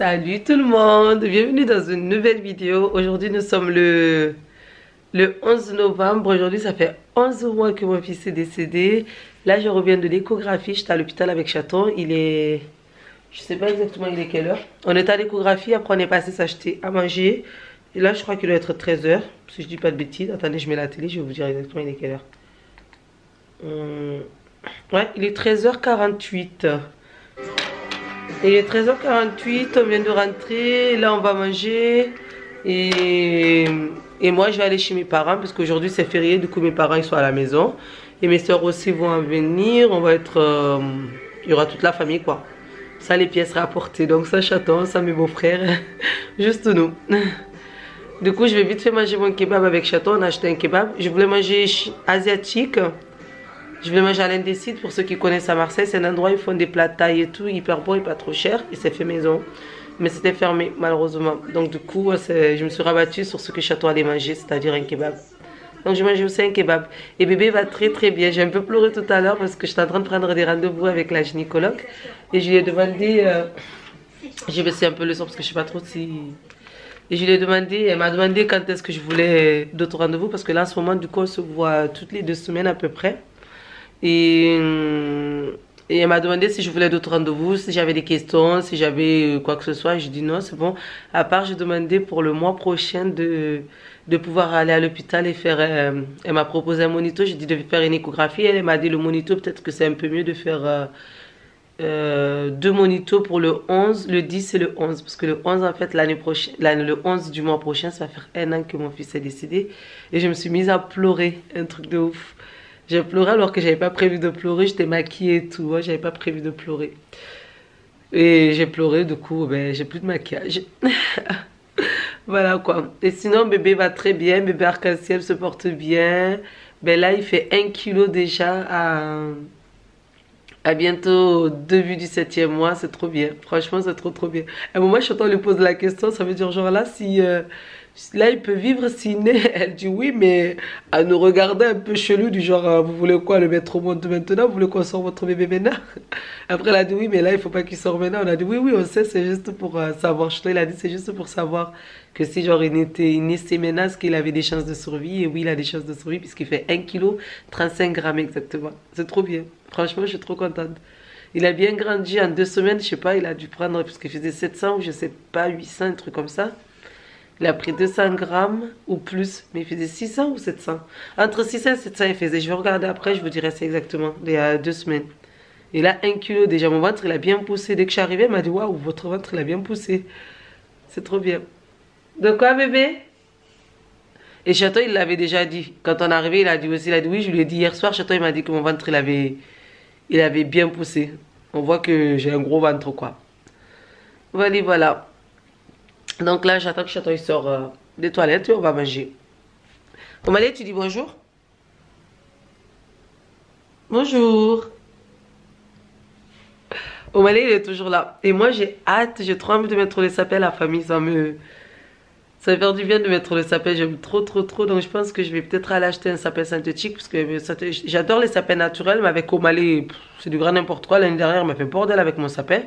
Salut tout le monde, bienvenue dans une nouvelle vidéo. Aujourd'hui nous sommes le 11 novembre. Aujourd'hui ça fait 11 mois que mon fils est décédé. Là je reviens de l'échographie, j'étais à l'hôpital avec Chaton. Il est... je sais pas exactement il est quelle heure. On est à l'échographie, après on est passé s'acheter à manger. Et là je crois qu'il doit être 13 h, si je dis pas de bêtises. Attendez, je mets la télé, je vais vous dire exactement il est quelle heure. Ouais, il est 13h48. Il est 13h48, on vient de rentrer, là on va manger et moi je vais aller chez mes parents parce qu'aujourd'hui c'est férié, du coup mes parents ils sont à la maison et mes soeurs aussi vont venir, on va être, il y aura toute la famille quoi. Ça les pièces rapportées, donc ça Chaton, ça mes beaux-frères, juste nous. Du coup je vais vite fait manger mon kebab avec Chaton, on a acheté un kebab, je voulais manger asiatique. Je vais manger à l'Indécide, pour ceux qui connaissent à Marseille, c'est un endroit où ils font des plats de taille et tout, hyper bon et pas trop cher, et c'est fait maison. Mais c'était fermé malheureusement, donc du coup je me suis rabattue sur ce que Chaton allait manger, c'est-à-dire un kebab. Donc je mange aussi un kebab, et bébé va très très bien. J'ai un peu pleuré tout à l'heure parce que j'étais en train de prendre des rendez-vous avec la gynécologue, et je lui ai demandé, j'ai baissé un peu le son parce que je sais pas trop si... Et je lui ai demandé, elle m'a demandé quand est-ce que je voulais d'autres rendez-vous, parce que là en ce moment du coup on se voit toutes les 2 semaines à peu près. Et elle m'a demandé si je voulais d'autres rendez-vous, si j'avais des questions, si j'avais quoi que ce soit. Je dis non, c'est bon. À part, j'ai demandé pour le mois prochain de pouvoir aller à l'hôpital et faire... elle m'a proposé un monito, j'ai dit de faire une échographie. Elle m'a dit le monito, peut-être que c'est un peu mieux de faire 2 monitos pour le 11, le 10 et le 11. Parce que le 11, en fait, l'année prochaine, le 11 du mois prochain, ça va faire 1 an que mon fils est décédé. Et je me suis mise à pleurer, un truc de ouf. J'ai pleuré alors que j'avais pas prévu de pleurer, j'étais maquillée et tout, moi j'avais pas prévu de pleurer. Et j'ai pleuré, du coup, ben, j'ai plus de maquillage. Voilà quoi. Et sinon, bébé va très bien, bébé arc-en-ciel se porte bien. Ben là, il fait 1 kg déjà à bientôt au début du 7e mois, c'est trop bien. Franchement, c'est trop bien. À un moment, je suis en train de lui poser la question, ça veut dire genre là, si... là, il peut vivre s'il naît. Elle dit oui, mais à nous regarder un peu chelou, du genre, vous voulez quoi, le mettre au monde maintenant? Vous voulez qu'on sorte votre bébé maintenant? Après, elle a dit oui, mais là, il faut pas qu'il sorte maintenant. On a dit oui, on sait, c'est juste pour savoir. Il a dit c'est juste pour savoir que si, genre, il naissait maintenant, est-ce qu'il avait des chances de survie? Et oui, il a des chances de survie, puisqu'il fait 1 kg, 35 grammes exactement. C'est trop bien. Franchement, je suis trop contente. Il a bien grandi en 2 semaines, je sais pas, il a dû prendre, puisqu'il faisait 700 ou je sais pas, 800, un truc comme ça. Il a pris 200 grammes ou plus, mais il faisait 600 ou 700. Entre 600 et 700 il faisait. Je vais regarder après, je vous dirai ça exactement, il y a 2 semaines. Et là, 1 kg déjà, mon ventre il a bien poussé. Dès que je suis arrivée, elle m'a dit waouh, votre ventre il a bien poussé. C'est trop bien. De quoi bébé? Et Chaton il l'avait déjà dit. Quand on est arrivé, il a dit aussi, il a dit oui, je lui ai dit hier soir, Chaton il m'a dit que mon ventre il avait bien poussé. On voit que j'ai un gros ventre quoi. Voilà, voilà. Donc là, j'attends que Chaton il sort des toilettes et on va manger. Omalé, tu dis bonjour? Bonjour. Omalé, il est toujours là. Et moi, j'ai hâte, j'ai trop envie de mettre le sapin à la famille. Ça me fait du bien de mettre le sapin. J'aime trop. Donc je pense que je vais peut-être aller acheter un sapin synthétique. Parce que j'adore les sapins naturels. Mais avec Omalé, c'est du grand n'importe quoi. L'année dernière, il m'a fait bordel avec mon sapin.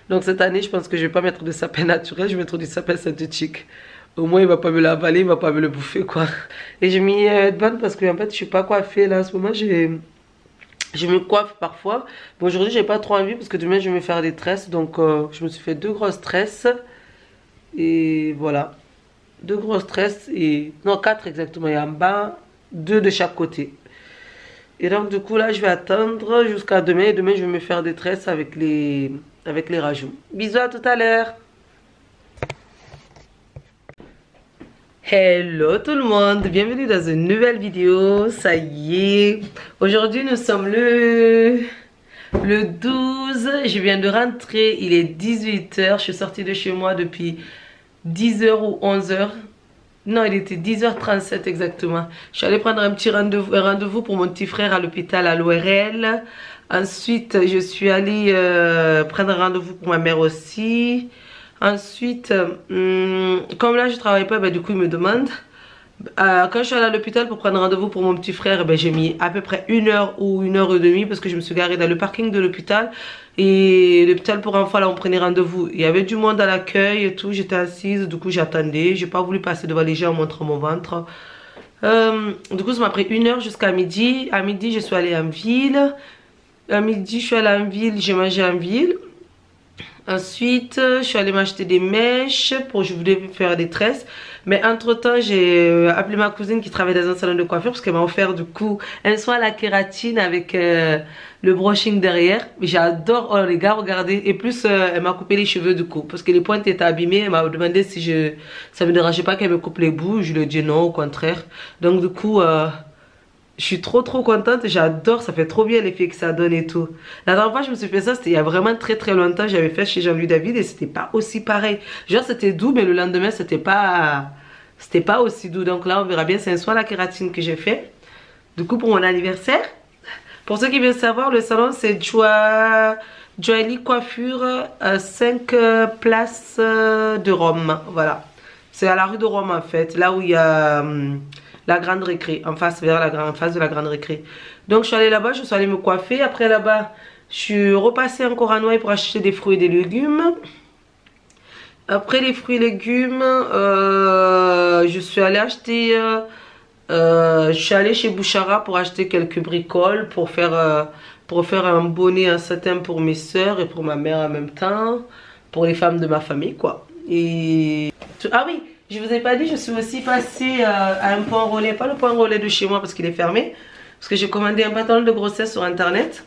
Donc cette année, je pense que je vais pas mettre de sapin naturel, je vais mettre du sapin synthétique. Au moins, il va pas me l'avaler, il va pas me le bouffer, quoi. Et j'ai mis headband parce que en fait, je suis pas coiffée là. En ce moment, je me coiffe parfois. Bon, aujourd'hui, j'ai pas trop envie parce que demain, je vais me faire des tresses. Donc, je me suis fait 2 grosses tresses. Et voilà. 2 grosses tresses et... non, 4 exactement. Et en bas, 2 de chaque côté. Et donc, du coup, là, je vais attendre jusqu'à demain. Et demain, je vais me faire des tresses avec les rajouts. Bisous, à tout à l'heure. Hello tout le monde, bienvenue dans une nouvelle vidéo. Ça y est, aujourd'hui nous sommes le 12. Je viens de rentrer, il est 18 h. Je suis sortie de chez moi depuis 10 h ou 11 h. Non, il était 10h37 exactement. Je suis allée prendre un petit rendez-vous pour mon petit frère à l'hôpital à l'ORL. Ensuite, je suis allée prendre un rendez-vous pour ma mère aussi. Ensuite, comme là je travaille pas, bah, du coup il me demande. Quand je suis allée à l'hôpital pour prendre rendez-vous pour mon petit frère, ben, j'ai mis à peu près 1 heure ou 1 heure et demie parce que je me suis garée dans le parking de l'hôpital. Et l'hôpital pour enfants, là, on prenait rendez-vous. Il y avait du monde à l'accueil et tout. J'étais assise, du coup, j'attendais. J'ai pas voulu passer devant les gens en montrant mon ventre. Du coup, ça m'a pris 1 heure jusqu'à midi. À midi, je suis allée en ville. À midi, je suis allée en ville, j'ai mangé en ville. Ensuite, je suis allée m'acheter des mèches pour je voulais faire des tresses. Mais entre temps, j'ai appelé ma cousine qui travaille dans un salon de coiffure parce qu'elle m'a offert du coup un soin à la kératine avec le brushing derrière. J'adore, oh les gars, regardez. Et plus, elle m'a coupé les cheveux du coup parce que les pointes étaient abîmées. Elle m'a demandé si ça me dérangeait pas qu'elle me coupe les bouts. Je lui ai dit non, au contraire. Donc du coup, je suis trop contente, j'adore, ça fait trop bien l'effet que ça donne et tout. La dernière fois je me suis fait ça, c'était il y a vraiment très longtemps, j'avais fait chez Jean-Louis David et c'était pas aussi pareil. Genre c'était doux mais le lendemain c'était pas aussi doux. Donc là on verra bien, c'est un soin à la kératine que j'ai fait. Du coup pour mon anniversaire. Pour ceux qui veulent savoir, le salon c'est Joely Coiffure, 5 places de Rome, voilà. C'est à la rue de Rome en fait, là où il y a... la grande récré, en face de la grande récré. Donc je suis allée là-bas, je suis allée me coiffer. Après là-bas, je suis repassée encore à Noailles pour acheter des fruits et des légumes. Après les fruits et légumes, je suis allée acheter... je suis allée chez Bouchara pour acheter quelques bricoles pour faire un bonnet en satin pour mes soeurs et pour ma mère en même temps. Pour les femmes de ma famille quoi. Et... ah oui, je vous ai pas dit, je suis aussi passée à un point relais, pas le point relais de chez moi parce qu'il est fermé, parce que j'ai commandé un pantalon de grossesse sur internet.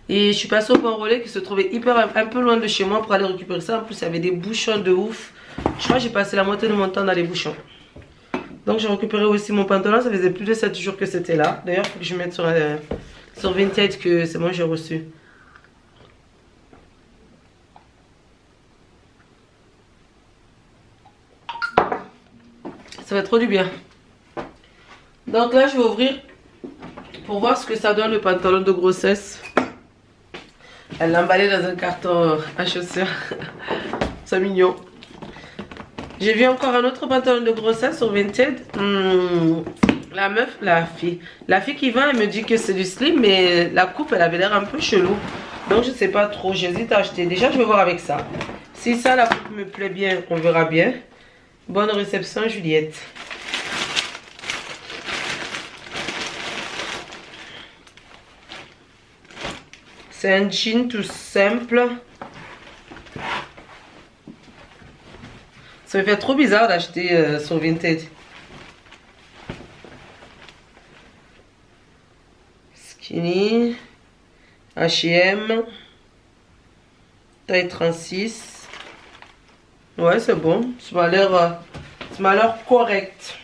Et je suis passée au point relais qui se trouvait un peu loin de chez moi pour aller récupérer ça. En plus, il y avait des bouchons de ouf. Je crois que j'ai passé la moitié de mon temps dans les bouchons. Donc j'ai récupéré aussi mon pantalon, ça faisait plus de 7 jours que c'était là. D'ailleurs, il faut que je mette sur Vinted que c'est moi j'ai reçu. Ça fait trop du bien. Donc là je vais ouvrir pour voir ce que ça donne le pantalon de grossesse. Elle l'a emballé dans un carton à chaussures. C'est mignon. J'ai vu encore un autre pantalon de grossesse sur Vinted. La fille qui vend, elle me dit que c'est du slim, mais la coupe elle avait l'air un peu chelou. Donc je sais pas trop, j'hésite à acheter. Déjà je vais voir avec ça. Si ça la coupe me plaît bien, on verra bien. Bonne réception Juliette. C'est un jean tout simple. Ça me fait trop bizarre d'acheter sur Vinted. Skinny. H&M. Taille 36. Ouais, c'est bon. Ça m'a l'air correct.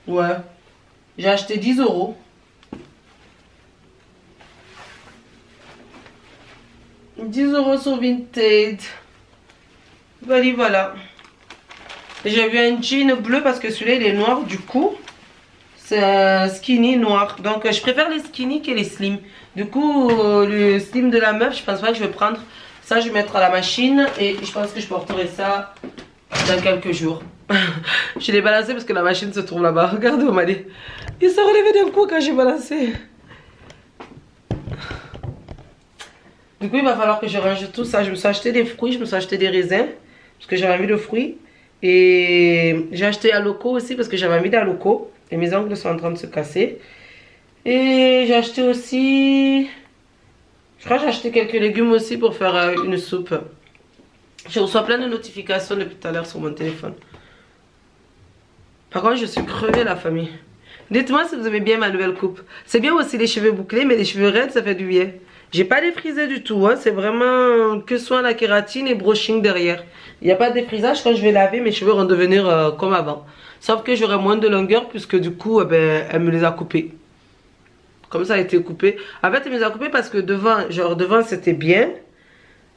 Ouais. J'ai acheté 10 €. Sur Vinted. Voilà. J'ai vu un jean bleu parce que celui-là il est noir du coup. C'est un skinny noir. Donc je préfère les skinny que les slim. Du coup le slim de la meuf je pense pas que je vais prendre. Ça je vais mettre à la machine. Et je pense que je porterai ça dans quelques jours. Je l'ai balancé parce que la machine se trouve là-bas. Regardez où il s'est relevé d'un coup quand j'ai balancé. Du coup il va falloir que je range tout ça. Je me suis acheté des fruits, je me suis acheté des raisins. Parce que j'avais envie de fruits. Et j'ai acheté à Loco aussi parce que j'avais envie d'à Loco. Et mes ongles sont en train de se casser. Et j'ai acheté aussi... je crois que j'ai acheté quelques légumes aussi pour faire une soupe. Je reçois plein de notifications depuis tout à l'heure sur mon téléphone. Par contre je suis crevée la famille. Dites-moi si vous aimez bien ma nouvelle coupe. C'est bien aussi les cheveux bouclés mais les cheveux raides ça fait du bien. J'ai pas défrisé du tout, hein. C'est vraiment que soin la kératine et brushing derrière. Il n'y a pas de défrisage, quand je vais laver mes cheveux vont devenir comme avant. Sauf que j'aurai moins de longueur puisque du coup elle me les a coupés. Comme ça a été coupé. En fait elle me les a coupés parce que devant c'était bien.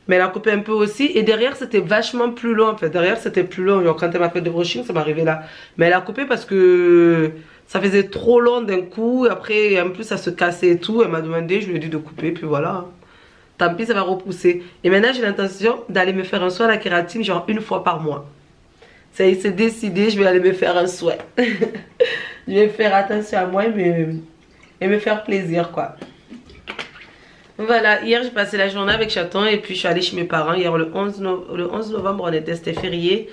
Mais elle a coupé un peu aussi. Et derrière c'était vachement plus long en fait. Derrière c'était plus long. Genre, quand elle m'a fait de brushing ça m'arrivait là. Mais elle a coupé parce que ça faisait trop long d'un coup. Après en plus ça se cassait et tout. Elle m'a demandé, je lui ai dit de couper. Puis voilà. Tant pis ça va repousser. Et maintenant j'ai l'intention d'aller me faire un soin à la kératine genre 1 fois par mois. Ça y est, c'est décidé, je vais aller me faire un souhait. Je vais faire attention à moi et me faire plaisir, quoi. Voilà, hier j'ai passé la journée avec Chaton et puis je suis allée chez mes parents. Hier le 11 novembre, c'était férié.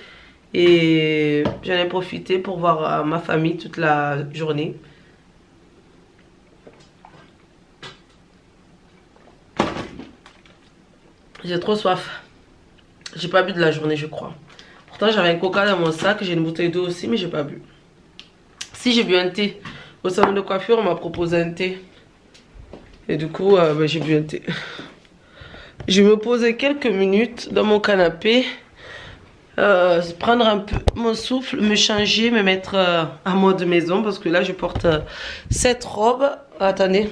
Et j'en ai profité pour voir ma famille toute la journée. J'ai trop soif. J'ai pas bu de la journée, je crois. Pourtant j'avais un coca dans mon sac, j'ai une bouteille d'eau aussi, mais j'ai pas bu. Si, j'ai bu un thé. Au salon de coiffure, on m'a proposé un thé. Et du coup, j'ai bu un thé. Je vais me poser quelques minutes dans mon canapé. Prendre un peu mon souffle, me changer, me mettre en mode maison. Parce que là, je porte cette robe. Attendez.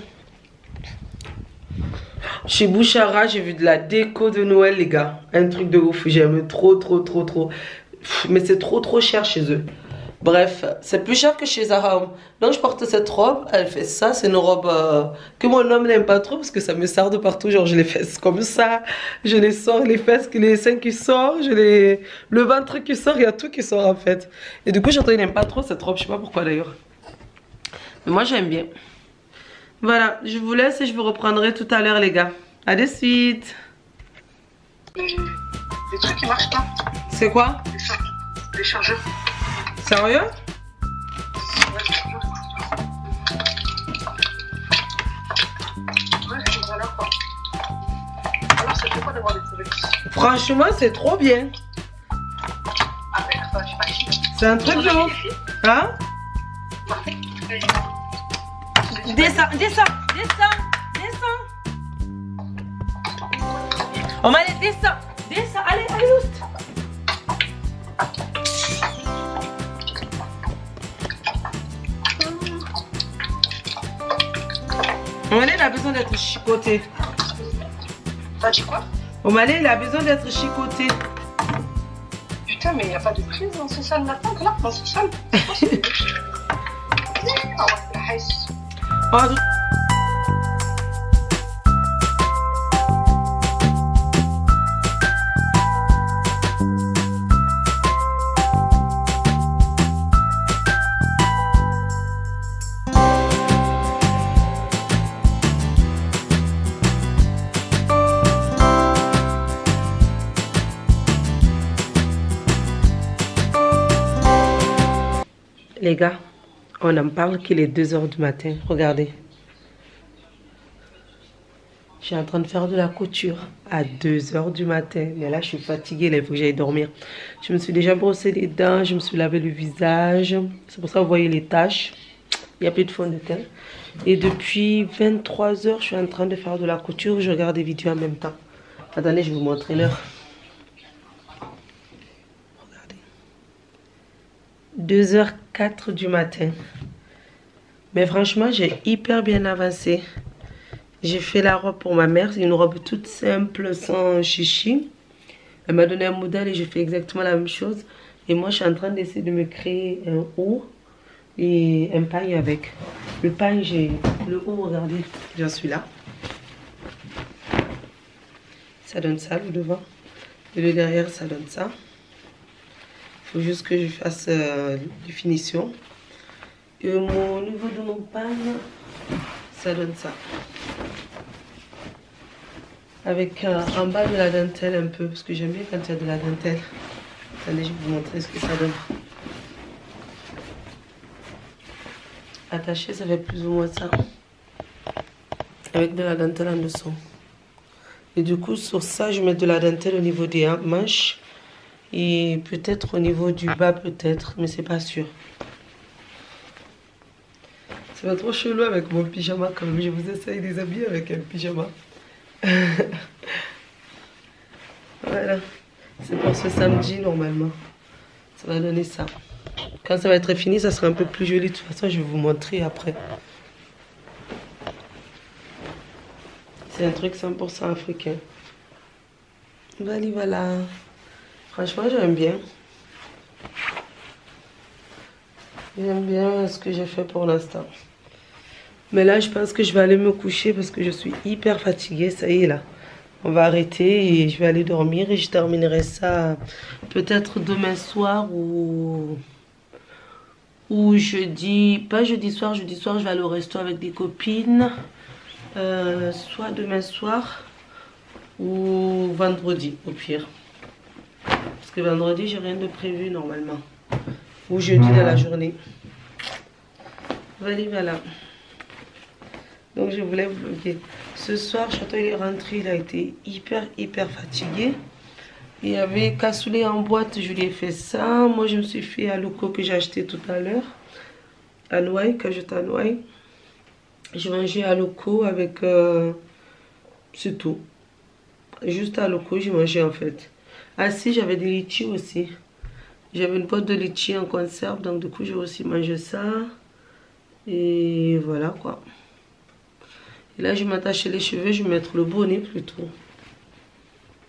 Chez Bouchara, j'ai vu de la déco de Noël, les gars. Un truc de ouf. J'aime trop. Mais c'est trop cher chez eux. Bref, c'est plus cher que chez Zara Home. Donc je porte cette robe, elle fait ça. C'est une robe que mon homme n'aime pas trop parce que ça me sert de partout. Genre je les fesses comme ça, je les sors, les fesses, les seins qui sortent, le ventre qui sort, il y a tout qui sort en fait. Et du coup Chaton il n'aime pas trop cette robe, je sais pas pourquoi d'ailleurs. Mais moi j'aime bien. Voilà, je vous laisse et je vous reprendrai tout à l'heure les gars. À de suite. Les trucs qui marchent pas. C'est quoi? Les chargeurs. Sérieux? Ouais, voilà quoi. Alors, ça fait quoi d'avoir des trucs? Franchement, c'est trop bien. Ah, mais attends, j'imagine. C'est un truc de ouf. Hein? Descends. On va aller descends. Allez, juste. Omalé, il a besoin d'être chicoté. T'as dit quoi? Omalé, il a besoin d'être chicoté. Putain, mais il n'y a pas de prise dans ce salle maintenant, là, dans ce salle. Les gars, on en parle qu'il est 2 h du matin. Regardez. Je suis en train de faire de la couture à 2 h du matin. Mais là, je suis fatiguée. Là, il faut que j'aille dormir. Je me suis déjà brossé les dents. Je me suis lavé le visage. C'est pour ça que vous voyez les taches. Il n'y a plus de fond de teint. Et depuis 23 h, je suis en train de faire de la couture. Je regarde des vidéos en même temps. Attendez, je vais vous montrer l'heure. 2h04 du matin. Mais franchement, j'ai hyper bien avancé. J'ai fait la robe pour ma mère. C'est une robe toute simple, sans chichi. Elle m'a donné un modèle et j'ai fait exactement la même chose. Et moi, je suis en train d'essayer de me créer un haut et un pagne avec. Le pagne, j'ai le haut, regardez, j'en suis là. Ça donne ça, le devant. Et le derrière, ça donne ça. Il faut juste que je fasse des finitions. Et au niveau de mon pagne, ça donne ça. Avec en bas de la dentelle un peu, parce que j'aime bien quand il y a de la dentelle. Attendez, je vais vous montrer ce que ça donne. Attaché, ça fait plus ou moins ça. Avec de la dentelle en dessous. Et du coup, sur ça, je mets de la dentelle au niveau des manches. Et peut-être au niveau du bas, peut-être, mais c'est pas sûr. Ça va trop chelou avec mon pyjama quand même. Je vous essaye de les habiller avec un pyjama. Voilà. C'est pour ce samedi normalement. Ça va donner ça. Quand ça va être fini, ça sera un peu plus joli. De toute façon, je vais vous montrer après. C'est un truc 100% africain. Voilà. Franchement, j'aime bien. J'aime bien ce que j'ai fait pour l'instant. Mais là, je pense que je vais aller me coucher parce que je suis hyper fatiguée. Ça y est, là. On va arrêter et je vais aller dormir et je terminerai ça peut-être demain soir ou jeudi, pas jeudi soir je vais aller au resto avec des copines, soit demain soir ou vendredi au pire. Parce que vendredi j'ai rien de prévu normalement. Ou jeudi dans la journée. Voilà. Donc je voulais vous vlogger. Ce soir, Château il est rentré, il a été hyper fatigué. Il y avait cassoulet en boîte, je lui ai fait ça. Moi je me suis fait à loco que j'ai acheté tout à l'heure. À Noailles, quand j'étais à Noailles. J'ai mangé à loco avec... c'est tout. Juste à loco, j'ai mangé en fait. Ah si, j'avais des litchis aussi. J'avais une boîte de litchis en conserve, donc du coup j'ai aussi mangé ça. Et voilà quoi. Et là je vais m'attacher les cheveux, je vais mettre le bonnet plutôt.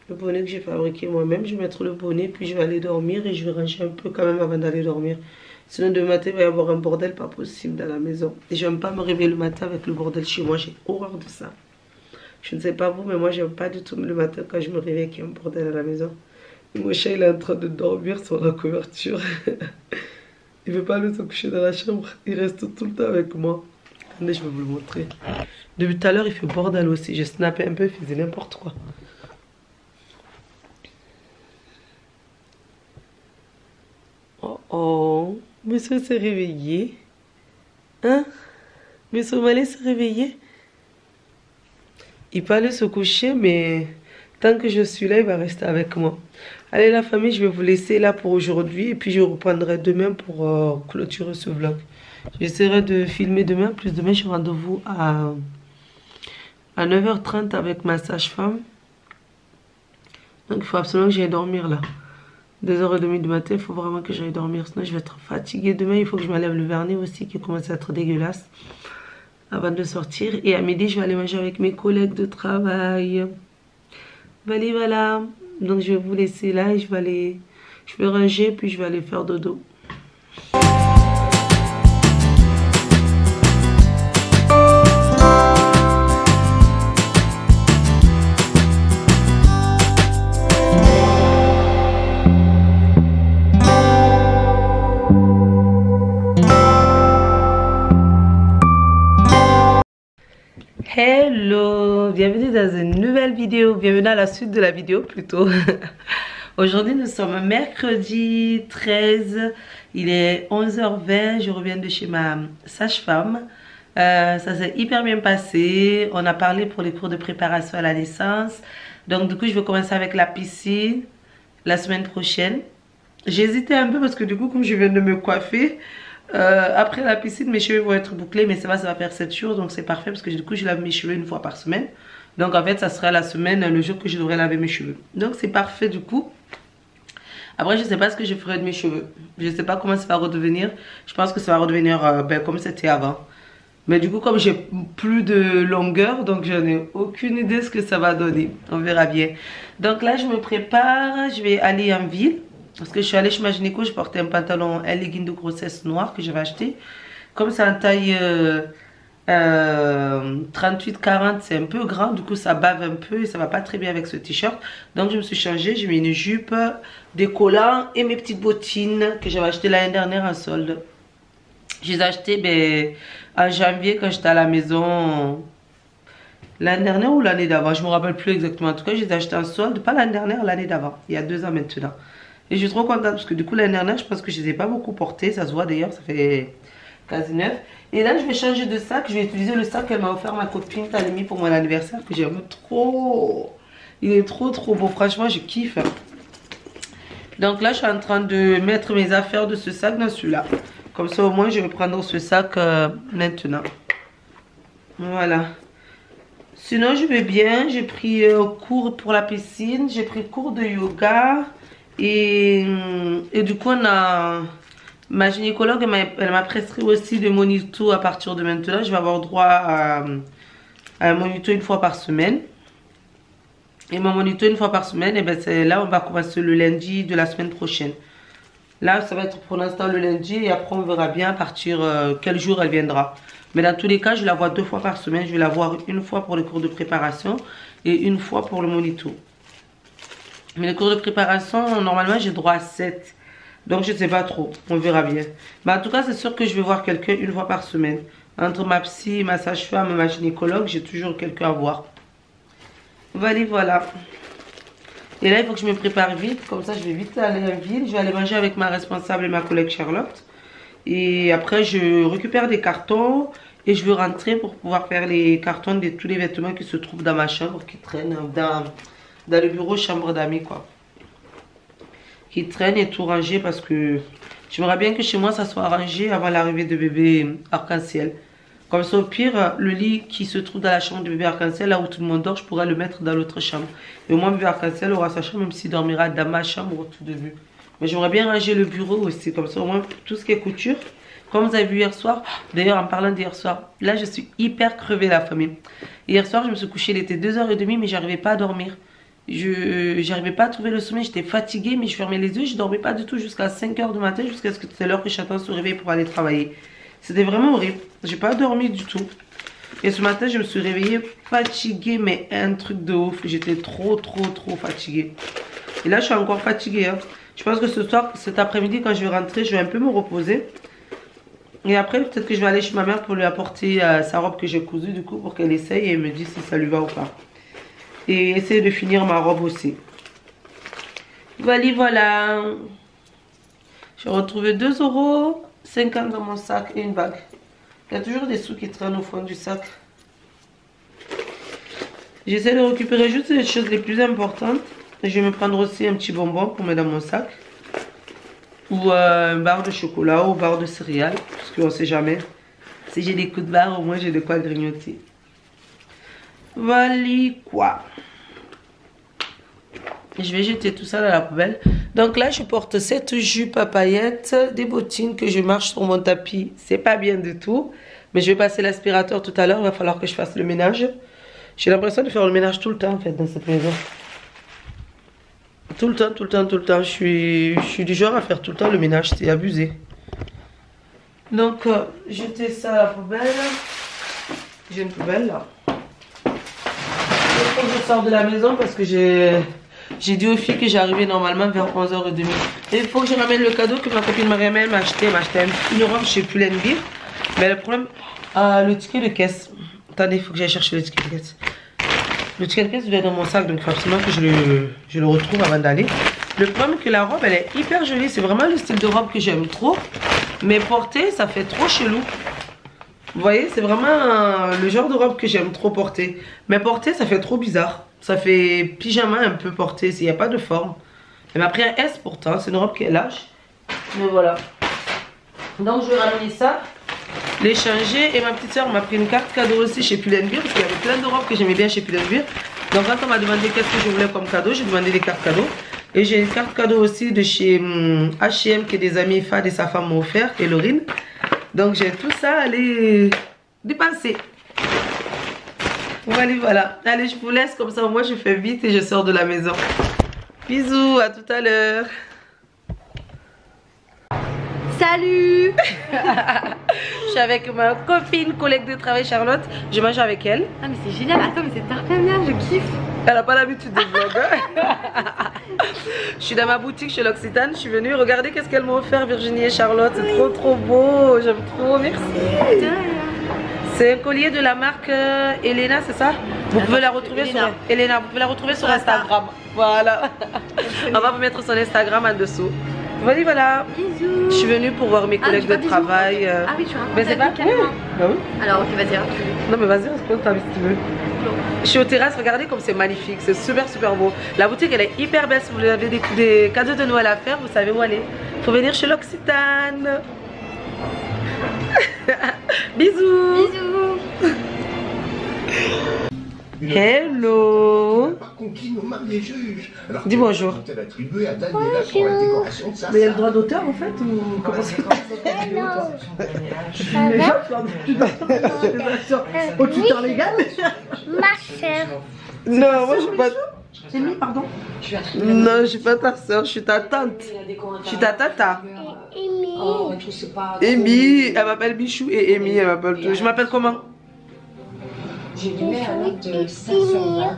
Le bonnet que j'ai fabriqué moi-même, je vais mettre le bonnet, puis je vais aller dormir et je vais ranger un peu quand même avant d'aller dormir. Sinon demain matin il va y avoir un bordel pas possible dans la maison. Et j'aime pas me réveiller le matin avec le bordel chez moi, j'ai horreur de ça. Je ne sais pas vous, mais moi j'aime pas du tout le matin quand je me réveille qu'il y a un bordel à la maison. Et mon chat il est en train de dormir sur la couverture. Il veut pas aller se coucher dans la chambre, il reste tout le temps avec moi. Attendez, je vais vous le montrer. Depuis tout à l'heure il fait bordel aussi, j'ai snappé un peu, il faisait n'importe quoi. Oh, monsieur s'est réveillé. Hein? Monsieur Malé s'est réveillé. Il peut aller se coucher, mais tant que je suis là, il va rester avec moi. Allez la famille, je vais vous laisser là pour aujourd'hui. Et puis je reprendrai demain pour clôturer ce vlog. J'essaierai de filmer demain. Plus demain, j'ai rendez-vous à 9h30 avec ma sage-femme. Donc il faut absolument que j'aille dormir là. 2h30 du matin, il faut vraiment que j'aille dormir. Sinon je vais être fatiguée. Demain, il faut que je m'enlève le vernis aussi qui commence à être dégueulasse. Avant de sortir. Et à midi, je vais aller manger avec mes collègues de travail. Voilà. Donc je vais vous laisser là et je vais ranger puis je vais aller faire dodo. Hello, bienvenue dans une nouvelle vidéo, bienvenue à la suite de la vidéo plutôt. Aujourd'hui nous sommes mercredi 13, il est 11h20, je reviens de chez ma sage-femme. Ça s'est hyper bien passé, on a parlé pour les cours de préparation à la naissance. Donc du coup je vais commencer avec la piscine la semaine prochaine. J'ai hésité un peu parce que du coup comme je viens de me coiffer, après la piscine mes cheveux vont être bouclés, mais ça va faire 7 jours, donc c'est parfait parce que du coup je lave mes cheveux une fois par semaine. Donc en fait ça sera la semaine, le jour que je devrais laver mes cheveux. Donc c'est parfait du coup. Après je sais pas ce que je ferai de mes cheveux, je sais pas comment ça va redevenir. Je pense que ça va redevenir comme c'était avant. Mais du coup comme j'ai plus de longueur, donc j'en ai aucune idée de ce que ça va donner. On verra bien. Donc là je me prépare, je vais aller en ville. Parce que je suis allée chez ma gynéco, je portais un pantalon, un legging de grossesse noir que j'avais acheté. Comme c'est en taille 38-40, c'est un peu grand, du coup ça bave un peu et ça va pas très bien avec ce t-shirt. Donc je me suis changée, j'ai mis une jupe, des collants et mes petites bottines que j'avais achetées l'année dernière en solde. Je les ai achetées en janvier quand j'étais à la maison. L'année dernière ou l'année d'avant, je me rappelle plus exactement. En tout cas, je les ai achetées en solde, pas l'année dernière, l'année d'avant, il y a 2 ans maintenant. Et je suis trop contente parce que du coup l'année dernière je pense que je les ai pas beaucoup portés. Ça se voit d'ailleurs, ça fait quasi 9. Et là je vais changer de sac. Je vais utiliser le sac qu'elle m'a offert ma copine Talemi pour mon anniversaire, que j'aime trop. Il est trop beau, franchement je kiffe. Donc là je suis en train de mettre mes affaires de ce sac dans celui-là. Comme ça au moins je vais prendre ce sac maintenant. Voilà. Sinon je vais bien. J'ai pris cours pour la piscine. J'ai pris cours de yoga. Et du coup, ma gynécologue, elle m'a prescrit aussi des monito à partir de maintenant. Je vais avoir droit à un monito une fois par semaine. Et mon monito une fois par semaine, et ben c'est là on va commencer le lundi de la semaine prochaine. Là, ça va être pour l'instant le lundi et après on verra bien à partir quel jour elle viendra. Mais dans tous les cas, je la vois 2 fois par semaine. Je vais la voir une fois pour les cours de préparation et une fois pour le monito. Mais les cours de préparation, normalement, j'ai droit à 7. Donc, je ne sais pas trop. On verra bien. Mais en tout cas, c'est sûr que je vais voir quelqu'un une fois par semaine. Entre ma psy, ma sage-femme et ma gynécologue, j'ai toujours quelqu'un à voir. Voilà, voilà. Et là, il faut que je me prépare vite. Comme ça, je vais vite aller en ville. Je vais aller manger avec ma responsable et ma collègue Charlotte. Et après, je récupère des cartons. Et je veux rentrer pour pouvoir faire les cartons de tous les vêtements qui se trouvent dans ma chambre. Qui traînent dans le bureau chambre d'amis, quoi. Qui traînent et tout ranger parce que j'aimerais bien que chez moi, ça soit rangé avant l'arrivée de bébé arc-en-ciel. Comme ça, au pire, le lit qui se trouve dans la chambre de bébé arc-en-ciel, là où tout le monde dort, je pourrais le mettre dans l'autre chambre. Et au moins, bébé arc-en-ciel aura sa chambre, même s'il dormira dans ma chambre au tout début. Mais j'aimerais bien ranger le bureau aussi, comme ça, au moins, tout ce qui est couture. Comme vous avez vu hier soir, d'ailleurs, en parlant d'hier soir, là, je suis hyper crevée, la famille. Hier soir, je me suis couchée, il était 2h30, mais j'arrivais pas à dormir. J'arrivais pas à trouver le sommeil, j'étais fatiguée, mais je fermais les yeux, je dormais pas du tout jusqu'à 5h du matin, jusqu'à ce que c'est l'heure que j'attends se réveiller pour aller travailler. C'était vraiment horrible. J'ai pas dormi du tout. Et ce matin, je me suis réveillée fatiguée, mais un truc de ouf. J'étais trop fatiguée. Et là, je suis encore fatiguée. Hein. Je pense que ce soir, cet après-midi, quand je vais rentrer, je vais un peu me reposer. Et après, peut-être que je vais aller chez ma mère pour lui apporter sa robe que j'ai cousue, du coup, pour qu'elle essaye et me dise si ça lui va ou pas. Et essayer de finir ma robe aussi. Voilà. J'ai retrouvé 2,50 € dans mon sac et une bague. Il y a toujours des sous qui traînent au fond du sac. J'essaie de récupérer juste les choses les plus importantes. Et je vais me prendre aussi un petit bonbon pour mettre dans mon sac. Ou une barre de chocolat ou une barre de céréales. Parce qu'on ne sait jamais. Si j'ai des coups de barre, au moins j'ai de quoi grignoter. Voilà quoi. Je vais jeter tout ça dans la poubelle. Donc là, je porte cette jupe à paillettes, des bottines que je marche sur mon tapis. C'est pas bien du tout. Mais je vais passer l'aspirateur tout à l'heure. Il va falloir que je fasse le ménage. J'ai l'impression de faire le ménage tout le temps en fait dans cette maison. Tout le temps. Je suis du genre à faire tout le temps le ménage. C'est abusé. Donc, jeter ça à la poubelle. J'ai une poubelle là. Je sors de la maison parce que j'ai dit aux filles que j'arrivais normalement vers 11h30. Et il faut que je ramène le cadeau que ma copine Mariamel m'a acheté. Elle m'a acheté une robe chez Pull&Bear. Mais le problème, le ticket de caisse. Attendez, il faut que j'aille chercher le ticket de caisse. Le ticket de caisse il est dans mon sac, donc il faut absolument que je le retrouve avant d'aller. Le problème est que la robe, elle est hyper jolie. C'est vraiment le style de robe que j'aime trop. Mais porter, ça fait trop chelou. Vous voyez, c'est vraiment le genre de robe que j'aime trop porter. Mais porter, ça fait trop bizarre. Ça fait pyjama un peu porté, il n'y a pas de forme. Elle m'a pris un S pourtant, c'est une robe qui est lâche. Mais voilà. Donc je vais ramener ça, l'échanger. Et ma petite soeur m'a pris une carte cadeau aussi chez Pull&Bear. Parce qu'il y avait plein de robes que j'aimais bien chez Pull&Bear. Donc quand on m'a demandé qu'est-ce que je voulais comme cadeau, j'ai demandé les cartes cadeaux. Et j'ai une carte cadeau aussi de chez H&M que des amis Fad et sa femme m'ont offert, et Laurine. Donc j'ai tout ça à aller dépenser. Voilà. Allez, je vous laisse comme ça. Moi, je fais vite et je sors de la maison. Bisous, à tout à l'heure. Salut. Je suis avec ma copine, collègue de travail Charlotte. Je mange avec elle. Ah mais c'est génial. Attends, mais c'est tarte bien, je kiffe. Elle n'a pas l'habitude de vlog. Je suis dans ma boutique chez l'Occitane. Je suis venue regarder qu'est-ce qu'elles m'ont offert, Virginie et Charlotte. C'est trop beau. J'aime trop. Merci. C'est un collier de la marque Elena, c'est ça? Vous pouvez la retrouver sur Elena. Vous pouvez la retrouver sur Instagram. Voilà. On va vous mettre son Instagram en dessous. Voilà. Bisous. Je suis venue pour voir mes collègues de travail. Ah oui, tu racontes. Mais c'est pas carrément. Bah oui. Alors ok, vas-y. Non mais vas-y, raconte ta vie si tu veux. Je suis aux terrasses, regardez comme c'est magnifique, c'est super beau. La boutique elle est hyper belle. Si vous avez des cadeaux de Noël à faire, vous savez où aller. Faut venir chez l'Occitane. Bisous. Hello. Dis bonjour. Mais il y a le droit d'auteur en fait ou comment ça se passe? Au tuteur légal. Ma soeur. Non, moi je suis pas... Amy, pardon. Non, je suis pas ta soeur, je suis ta tante. Je suis ta tata. Amy, elle m'appelle Bichou et Amy, elle m'appelle tout. Je m'appelle comment? J'ai mis un autre de 5/20.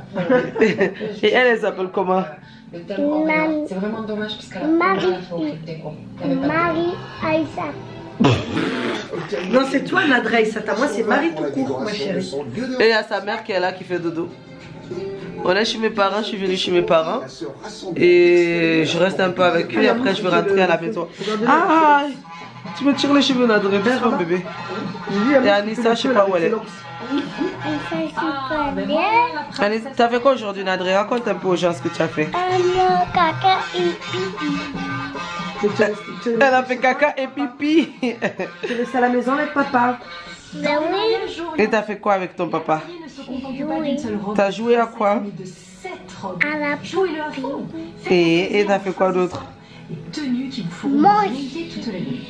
Et elle s'appelle comment? C'est vraiment dommage parce qu'elle a fait au truc des gros. Marie Aïssa. Non, c'est toi, Nadra Issata. Moi, c'est Marie tout court, ma chérie. Et il y a sa mère qui est là qui fait dodo. On est chez mes parents, je suis venue chez mes parents. Et je reste un peu avec eux et après je vais rentrer à la maison. Ah, tu me tires les cheveux, Nadra, doucement bébé. Et Anissa, je sais pas où elle est. Anissa, t'as fait quoi aujourd'hui, Nadra? Raconte un peu aux gens ce que tu as fait. Caca et pipi. Elle a fait caca et pipi. Tu restes à la maison avec papa. Ben oui. Et t'as fait quoi avec ton papa? Jouer T'as joué à quoi? à la poupée. Et t'as fait quoi d'autre? Manger.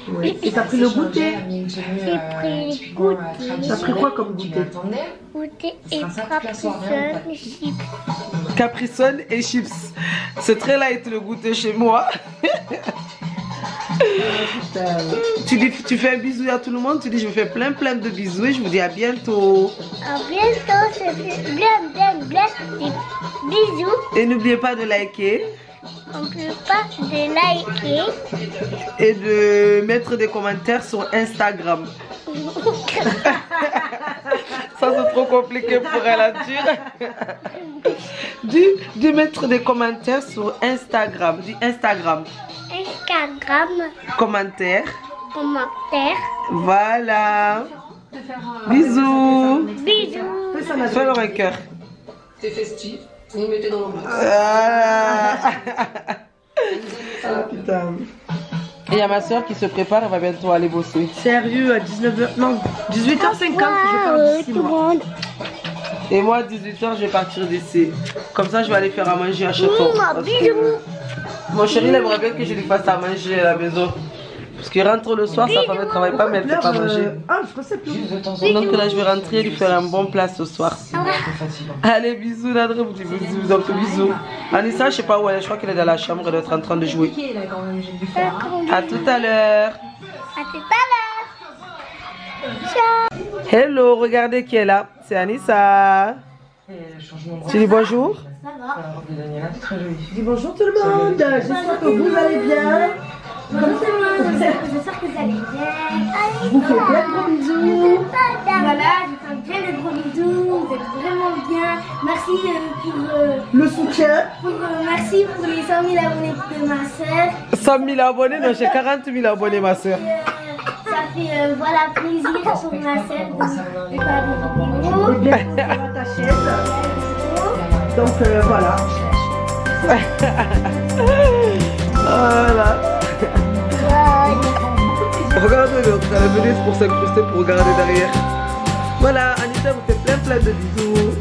Oui. Et t'as pris le goûter. J'ai pris le goûter. T'as pris quoi comme goûter? Goûter et capricole, chips. Capricole et chips. C'est très light le goûter chez moi. Tu fais un bisou à tout le monde, tu dis je vous fais plein de bisous et je vous dis à bientôt. À bientôt, c'est bien. Bisous. Et n'oubliez pas de liker On peut pas de liker. et de mettre des commentaires sur Instagram. Ça c'est trop compliqué pour elle à dire. De mettre des commentaires sur Instagram. Dis Instagram. Instagram. Commentaire. Commentaire. Voilà. Bisous. Bisous. Fais leur un cœur. C'est festif. Vous me mettez dans l'ambiance. Ah putain. Et il y a ma soeur qui se prépare, elle va bientôt aller bosser. Sérieux, à 19h, non, 18h50, je pars d'ici, tout le moi. monde. Et moi, à 18h, je vais partir d'ici. Comme ça, je vais aller faire à manger à Château. Bisous. Mon chéri, il aimerait bien que je lui fasse à manger à la maison. Parce qu'il rentre le soir, sa femme ne travaille pas, mais elle ne fait pas manger. Ah, je pensais plus. De temps en temps, Donc là, je vais rentrer et lui faire un bon plat ce soir. c'est fatigant. Allez, bisous, Nadra, vous dites bisous. Donc, bisous. Anissa, je sais pas où elle est, je crois qu'elle est dans la chambre, elle doit être en train de jouer. À tout à l'heure. À tout à l'heure. Hello, regardez qui est là. C'est Anissa. Tu dis bonjour? Très jolie. Je dis bonjour tout le monde, j'espère que vous allez bien. Bonjour tout le monde. J'espère que vous allez bien. Je vous fais plein de gros bisous. Voilà, je vous fais plein de gros bisous. Vous êtes vraiment bien. Merci Le soutien. merci pour les 100 000 abonnés de ma soeur. 100 000 abonnés, non, j'ai 40 000 abonnés, ma soeur. Ça fait voilà, plaisir pour ma soeur de faire des vidéos. Et bien, on va ta chaise. Donc voilà. Voilà. Regardez-le, vous allez venir pour s'incruster pour regarder derrière. Voilà, Anissa vous fait plein de bisous.